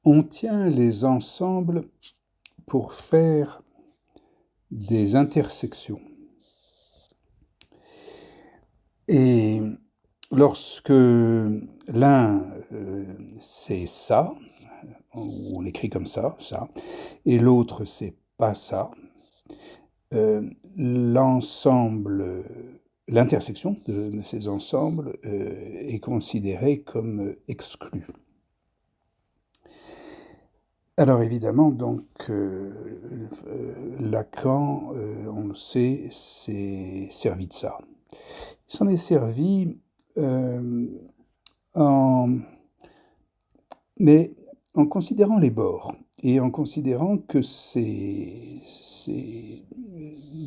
On tient les ensembles pour faire des intersections. Et lorsque l'un, c'est ça, on l'écrit comme ça, et l'autre, c'est pas ça, l'intersection de ces ensembles est considérée comme exclue. Alors évidemment, donc, Lacan, on le sait, s'est servi de ça. Il s'en est servi mais en considérant les bords et en considérant que ces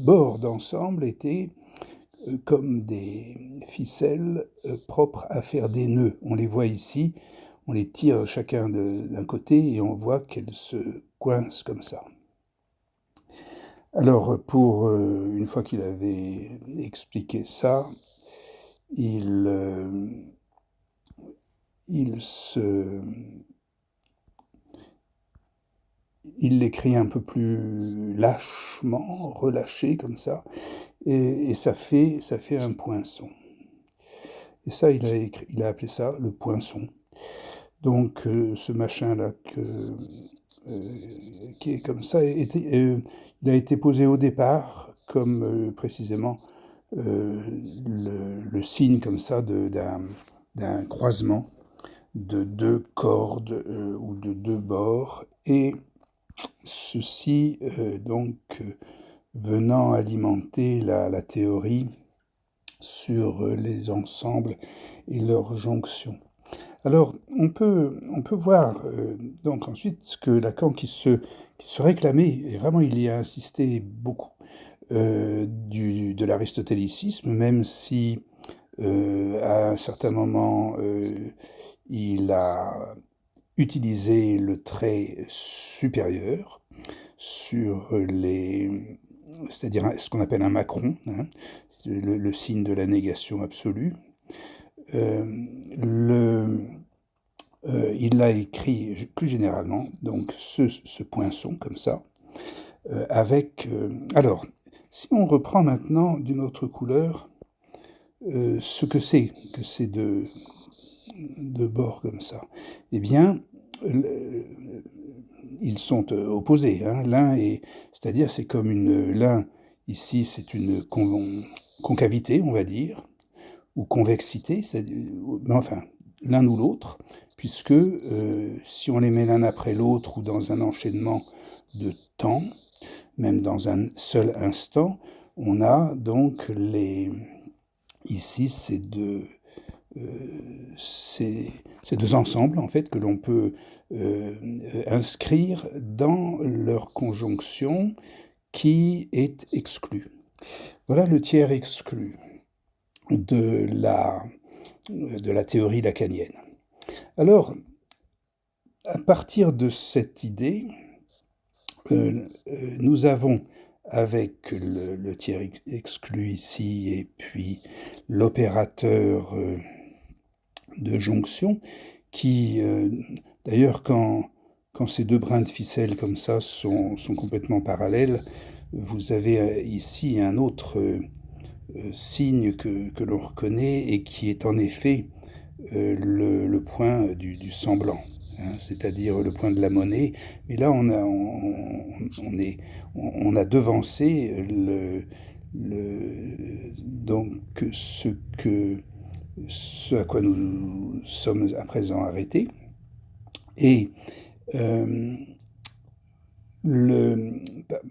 bords d'ensemble étaient comme des ficelles propres à faire des nœuds. On les voit ici, on les tire chacun d'un côté et on voit qu'elles se coincent comme ça. Alors, une fois qu'il avait expliqué ça, il l'écrit un peu plus lâchement, relâché comme ça, et ça fait un poinçon. Et ça, il a appelé ça le poinçon. Donc, ce machin-là qui est comme ça, il a été posé au départ comme précisément le signe comme ça d'un croisement de deux cordes ou de deux bords, et ceci donc venant alimenter la théorie sur les ensembles et leurs jonctions. Alors, on peut voir donc ensuite que Lacan qui se réclamait, et vraiment il y a insisté beaucoup, de l'aristotélicisme, même si à un certain moment il a utilisé le trait supérieur sur c'est-à-dire ce qu'on appelle un macron, hein, c'est le signe de la négation absolue. Il a écrit plus généralement donc ce poinçon comme ça, alors, si on reprend maintenant d'une autre couleur ce que c'est que ces deux bords comme ça, eh bien, ils sont opposés. Hein. C'est-à-dire c'est comme l'un ici, c'est une concavité, on va dire, ou convexité, mais enfin, l'un ou l'autre, puisque si on les met l'un après l'autre ou dans un enchaînement de temps, même dans un seul instant, on a donc ici ces deux ensembles en fait que l'on peut inscrire dans leur conjonction qui est exclue. Voilà le tiers exclu de la théorie lacanienne. Alors, à partir de cette idée, nous avons, avec le tiers exclu ici, et puis l'opérateur de jonction, qui, d'ailleurs, quand ces deux brins de ficelle comme ça sont complètement parallèles, vous avez ici un autre signe que l'on reconnaît et qui est en effet le point du semblant, hein, c'est-à-dire le point de la monnaie. Mais là, on a devancé donc ce à quoi nous sommes à présent arrêtés. Et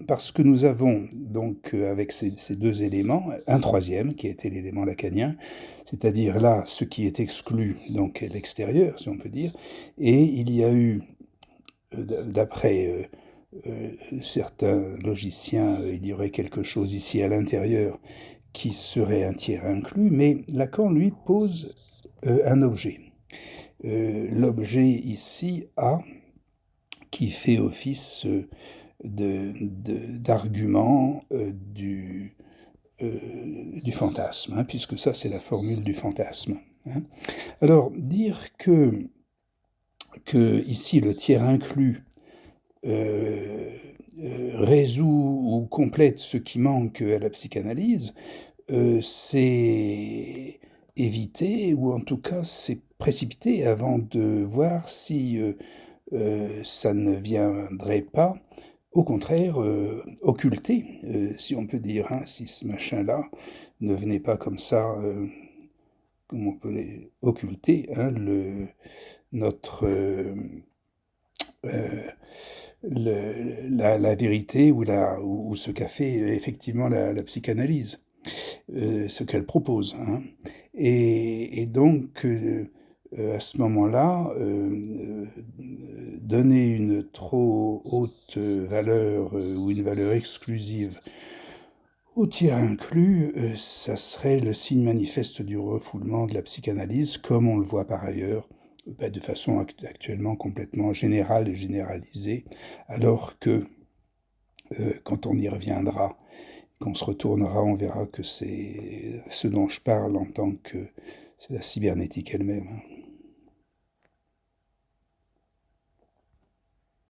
parce que nous avons donc avec ces deux éléments un troisième qui était l'élément lacanien, c'est-à-dire là ce qui est exclu, donc l'extérieur si on peut dire, et il y a eu d'après certains logiciens, il y aurait quelque chose ici à l'intérieur qui serait un tiers inclus, mais Lacan lui pose un objet. L'objet ici A, qui fait office d'argument du fantasme, hein, puisque ça c'est la formule du fantasme. Hein. Alors, dire que que ici le tiers inclus résout ou complète ce qui manque à la psychanalyse, c'est éviter ou en tout cas c'est précipiter avant de voir si, ça ne viendrait pas, au contraire, occulter, si on peut dire, hein, si ce machin-là ne venait pas comme ça, comment on peut les occulter, hein, notre, heu, la vérité ou ce qu'a fait effectivement la psychanalyse, ce qu'elle propose, hein. Et donc, à ce moment-là, donner une trop haute valeur, ou une valeur exclusive au tiers inclus, ça serait le signe manifeste du refoulement de la psychanalyse, comme on le voit par ailleurs, de façon actuellement complètement générale et généralisée, alors que, quand on y reviendra, qu'on se retournera, on verra que c'est ce dont je parle en tant que c'est la cybernétique elle-même, hein.